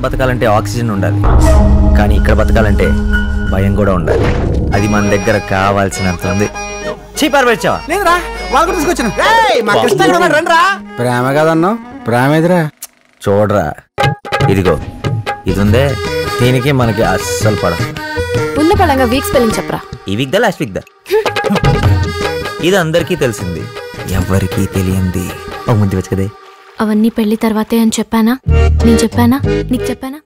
బతకాలంటే ఆక్సిజన్ ఉండాలి, కానీ ఇక్కడ బతకాలంటే భయం కూడా ఉండాలి. అది మన దగ్గర కావాల్సినంత ఉంది. ప్రేమ కదన్నా, ప్రేమ ఎదురా చూడరా, ఇదిగో ఇది ఉందే, దీనికి మనకి అస్సలు పడదు. ఉన్న పడంగా వీక్ స్పెల్లింగ్ చెప్పరా. ఈ వీక్ దా లాస్ట్ వీక్ దా. ఇది అందరికీ తెలిసింది, ఎవరికీ తెలియంది. ఒక ముద్దు వచ్చి కదే. అవన్నీ పెళ్లి తర్వాతే అని చెప్పానా? నేను చెప్పానా? నీకు చెప్పానా?